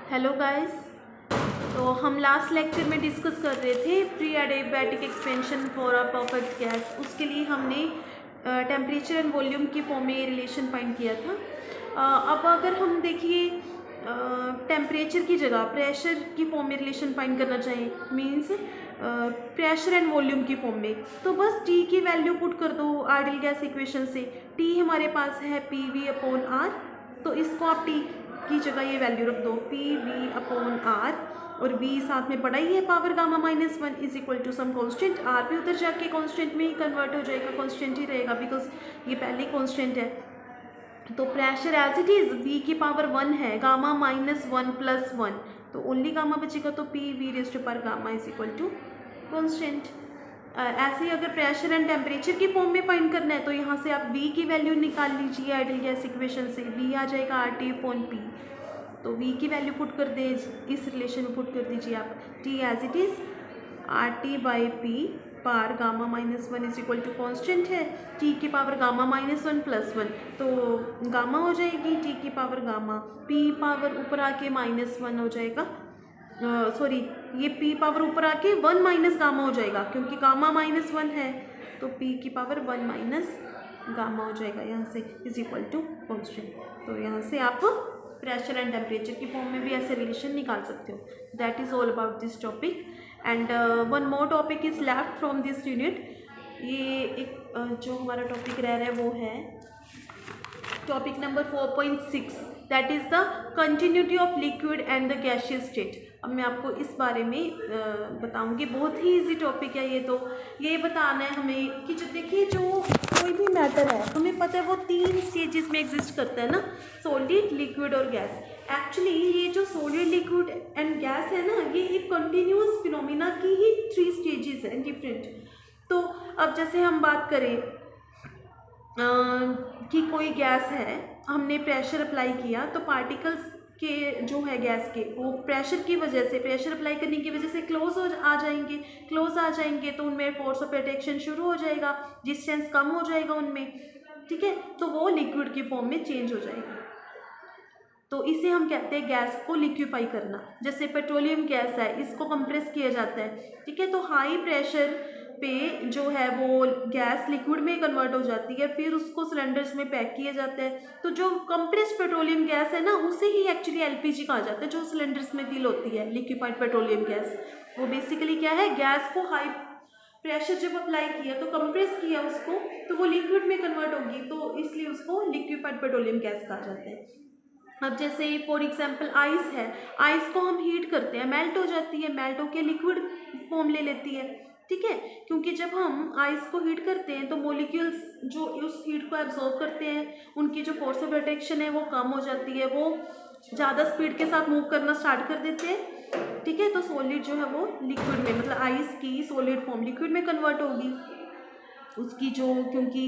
Hello guys. तो हम last lecture में डिस्कस कर रहे थे pre adiabatic expansion for a perfect gas. उसके लिए हमने टेम्परेचर एंड वॉल्यूम की फॉर्म में ये रिलेशन फाइंड किया था। अब अगर हम देखिए टेम्परेचर की जगह प्रेशर की फॉर्म में रिलेशन फाइंड करना चाहें, मींस प्रेशर एंड वॉल्यूम की फॉर्म में, तो बस टी की वैल्यू पुट कर दो आइडियल गैस इक्वेशन से। टी हमारे पास है पी वी अपॉन आर, तो इसको आप टी की जगह ये वैल्यू रख दो पी वी अपॉन आर, और v साथ में पढ़ा ही है power gamma minus one is equal to some constant. R भी उधर जाके कॉन्स्टेंट में ही कन्वर्ट हो जाएगा, कॉन्स्टेंट ही रहेगा बिकॉज ये पहले कॉन्स्टेंट है। तो pressure as it is v की पावर वन है, gamma minus one plus one, तो ओनली गामा बचेगा, तो P V raise to power gamma is equal to constant. ऐसे ही अगर प्रेशर एंड टेम्परेचर की फॉर्म में फाइंड करना है तो यहाँ से आप v की वैल्यू निकाल लीजिए आइडियल गैस इक्वेशन से। v आ जाएगा आर टी अपॉन पी, तो v की वैल्यू पुट कर दे, इस रिलेशन में पुट कर दीजिए आप t as it is R T by P power gamma minus one is equal to constant है, t की power gamma minus one plus one, तो गामा हो जाएगी t की पावर गामा, p पावर ऊपर आके माइनस वन हो जाएगा, सॉरी ये p पावर ऊपर आके वन माइनस गामा हो जाएगा क्योंकि गामा माइनस वन है, तो p की पावर वन माइनस गामा हो जाएगा यहाँ से इज इक्वल टू कॉन्स्टेंट। तो यहाँ से आप प्रेशर एंड टेम्परेचर की फॉर्म में भी ऐसे रिलेशन निकाल सकते हो। That is all about this topic and one more topic is left from this unit. ये एक जो हमारा टॉपिक रह रहा है वो है topic number 4.6, that is the continuity of liquid and the gaseous state. अब मैं आपको इस बारे में बताऊंगी, बहुत ही इजी टॉपिक है ये। तो ये बताना है हमें कि जो देखिए जो कोई भी मैटर है हमें पता है वो तीन स्टेजेस में एग्जिस्ट करता है ना, सॉलिड लिक्विड और गैस। एक्चुअली ये जो सॉलिड लिक्विड एंड गैस है ना, ये एक कंटिन्यूस फिनोमिना की ही थ्री स्टेजेस हैं डिफरेंट। तो अब जैसे हम बात करें कि कोई गैस है, हमने प्रेशर अप्लाई किया तो पार्टिकल्स के जो है गैस के वो प्रेशर की वजह से, प्रेशर अप्लाई करने की वजह से क्लोज आ जाएंगे, तो उनमें फोर्स ऑफ अट्रैक्शन शुरू हो जाएगा, डिस्टेंस कम हो जाएगा उनमें, ठीक है, तो वो लिक्विड की फॉर्म में चेंज हो जाएगा। तो इसे हम कहते हैं गैस को लिक्विफाई करना। जैसे पेट्रोलियम गैस है, इसको कंप्रेस किया जाता है, ठीक है, तो हाई प्रेशर पे जो है वो गैस लिक्विड में कन्वर्ट हो जाती है, फिर उसको सिलेंडर्स में पैक किया जाता है। तो जो कंप्रेस्ड पेट्रोलियम गैस है ना, उसे ही एक्चुअली एलपीजी कहा जाता है, जो सिलेंडर्स में फिल होती है लिक्विफाइड पेट्रोलियम गैस। वो बेसिकली क्या है, गैस को हाई प्रेशर जब अप्लाई किया तो कंप्रेस किया उसको, तो वो लिक्विड में कन्वर्ट होगी, तो इसलिए उसको लिक्विफाइड पेट्रोलियम गैस कहा जाता है। अब जैसे फॉर एग्जांपल आइस है, आइस को हम हीट करते हैं, मेल्ट हो जाती है, मेल्ट होकर लिक्विड फॉर्म ले लेती है, ठीक है, क्योंकि जब हम आइस को हीट करते हैं तो मॉलिक्यूल्स जो उस हीट को एब्जॉर्ब करते हैं, उनकी जो फोर्स ऑफ अट्रैक्शन है वो कम हो जाती है, वो ज़्यादा स्पीड के साथ मूव करना स्टार्ट कर देते हैं, ठीक है, तो सॉलिड जो है वो लिक्विड में, मतलब आइस की सॉलिड फॉर्म लिक्विड में कन्वर्ट होगी उसकी जो, क्योंकि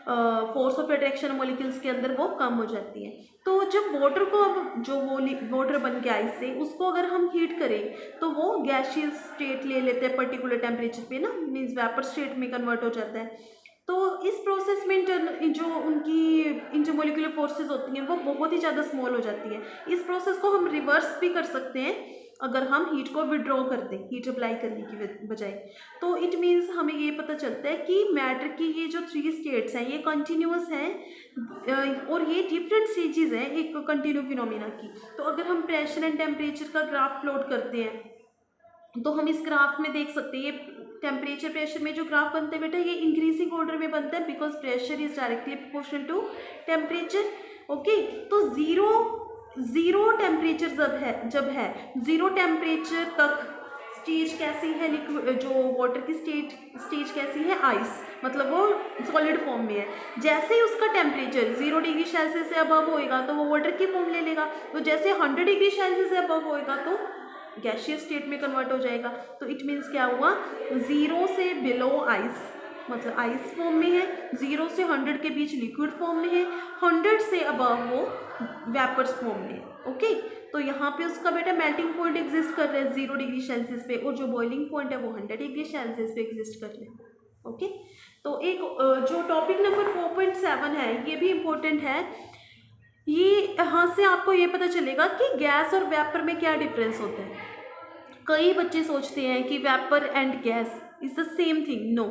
फोर्स ऑफ अट्रैक्शन मॉलिक्यूल्स के अंदर वो कम हो जाती है। तो जब वाटर को, अब जो वो वाटर बन के आइस से, उसको अगर हम हीट करें तो वो गैसियस स्टेट ले लेते हैं पर्टिकुलर टेम्परेचर पे ना, मीन्स वेपर स्टेट में कन्वर्ट हो जाता है। तो इस प्रोसेस में जो उनकी इंटरमोलिकुलर फोर्सेस होती हैं वो बहुत ही ज़्यादा स्मॉल हो जाती है। इस प्रोसेस को हम रिवर्स भी कर सकते हैं अगर हम हीट को विड्रॉ कर दें, हीट अप्लाई करने की बजाय। तो इट मीन्स हमें ये पता चलता है कि मैटर की ये जो थ्री स्टेट्स हैं ये कंटिन्यूस हैं और ये डिफरेंट स्टेजेस हैं एक कंटिन्यू फिनोमिना की। तो अगर हम प्रेशर एंड टेम्परेचर का ग्राफ प्लॉट करते हैं तो हम इस ग्राफ में देख सकते हैं, ये टेम्परेचर प्रेशर में जो ग्राफ बनता है बेटा, ये इंक्रीजिंग ऑर्डर में बनता है because pressure is directly proportional to temperature. Okay, तो ज़ीरो टेम्परेचर जब है ज़ीरो टेम्परेचर तक स्टेज कैसी है, लिक्विड जो वाटर की स्टेज कैसी है, आइस, मतलब वो सॉलिड फॉर्म में है। जैसे ही उसका टेम्परेचर 0 डिग्री सेल्सियस से अबव होएगा तो वो वाटर की फॉर्म ले लेगा, तो जैसे 100 डिग्री सेल्सियस से अबव होएगा तो गैसियस स्टेट में कन्वर्ट हो जाएगा। तो इट मीन्स क्या हुआ, 0 से बिलो आइस, मतलब आइस फॉर्म में है, 0 से 100 के बीच लिक्विड फॉर्म में है, 100 से अबव वो वेपर्स फॉर्म में है। ओके, तो यहाँ पे उसका बेटा मेल्टिंग पॉइंट एग्जिस्ट कर रहा है 0 डिग्री सेल्सियस पे, और जो बॉइलिंग पॉइंट है वो 100 डिग्री सेल्सियस पे एग्जिस्ट कर रहे हैं। ओके, तो एक जो टॉपिक नंबर 4.7 है ये भी इम्पोर्टेंट है। ये यहाँ से आपको ये पता चलेगा कि गैस और वेपर में क्या डिफरेंस होता है। कई बच्चे सोचते हैं कि vapour and gas is the same thing. No,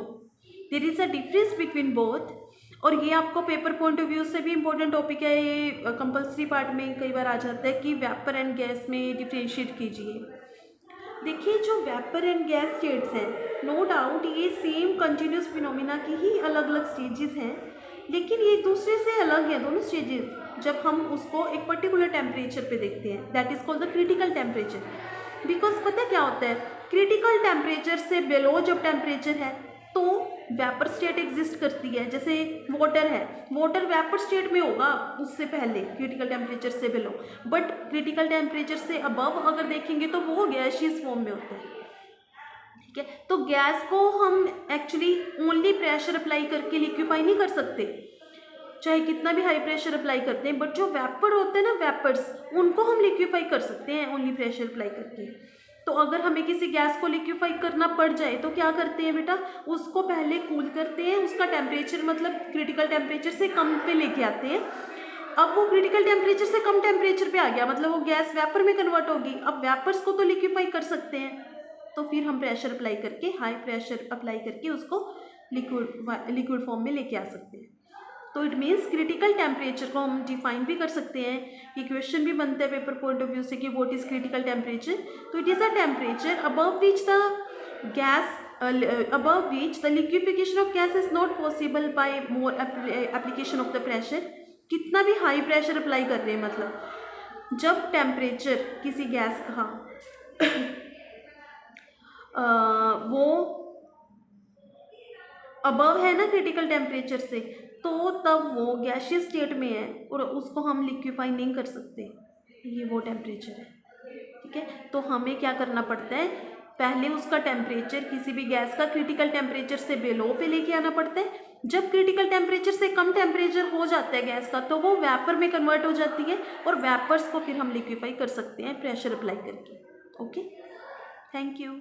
there is a difference between both. और ये आपको पेपर पॉइंट ऑफ व्यू से भी इम्पोर्टेंट टॉपिक है, ये कंपल्सरी पार्ट में कई बार आ जाता है कि वेपर एंड गैस में डिफ्रेंशिएट कीजिए। देखिए, जो वेपर एंड गैस स्टेट्स हैं, नो डाउट ये सेम कंटिन्यूस फिनोमिना की ही अलग अलग स्टेजेस हैं, लेकिन ये एक दूसरे से अलग है दोनों स्टेजेस। जब हम उसको एक पर्टिकुलर टेम्परेचर पे देखते हैं, that is called the critical temperature. Because पता क्या होता है, क्रिटिकल टेम्परेचर से बिलो जब टेम्परेचर है तो वेपर स्टेट एग्जिस्ट करती है। जैसे वाटर है, वाटर वेपर स्टेट में होगा उससे पहले, क्रिटिकल टेम्परेचर से बिलो, बट क्रिटिकल टेम्परेचर से अबव अगर देखेंगे तो वो गैसियस फॉर्म में होता है। ठीक है, तो गैस को हम एक्चुअली ओनली प्रेशर अप्लाई करके लिक्विफाई नहीं कर सकते, चाहे कितना भी हाई प्रेशर अप्लाई करते हैं, बट जो वेपर होते हैं ना, वेपर्स, उनको हम लिक्विफाई कर सकते हैं ओनली प्रेशर अप्लाई करके। तो अगर हमें किसी गैस को लिक्विफाई करना पड़ जाए तो क्या करते हैं बेटा, उसको पहले कूल करते हैं, उसका टेम्परेचर मतलब क्रिटिकल टेम्परेचर से कम पे लेके आते हैं। अब वो क्रिटिकल टेम्परेचर से कम टेम्परेचर पे आ गया, मतलब वो गैस वेपर में कन्वर्ट होगी। अब वेपर्स को तो लिक्विफाई कर सकते हैं, तो फिर हम प्रेशर अप्लाई करके, हाई प्रेशर अप्लाई करके उसको लिक्विड फॉर्म में लेके आ सकते हैं। तो इट मीन्स क्रिटिकल टेम्परेचर को हम डिफाइन भी कर सकते हैं। ये क्वेश्चन भी बनता है पेपर पॉइंट ऑफ व्यू से कि व्हाट इज क्रिटिकल टेम्परेचर। तो it is a temperature above which the liquefaction of gas is not possible by more application of the pressure. कितना भी हाई प्रेशर अप्लाई कर रहे हैं, मतलब जब टेम्परेचर किसी गैस का वो अबव है ना क्रिटिकल टेम्परेचर से, तो तब वो गैसियस स्टेट में है और उसको हम लिक्विफाई नहीं कर सकते। ये वो टेम्परेचर है। ठीक है, तो हमें क्या करना पड़ता है, पहले उसका टेम्परेचर किसी भी गैस का क्रिटिकल टेम्परेचर से बिलो पे लेके आना पड़ता है। जब क्रिटिकल टेम्परेचर से कम टेम्परेचर हो जाता है गैस का, तो वो वेपर में कन्वर्ट हो जाती है और वेपर्स को फिर हम लिक्विफाई कर सकते हैं प्रेशर अप्लाई करके। Okay, thank you.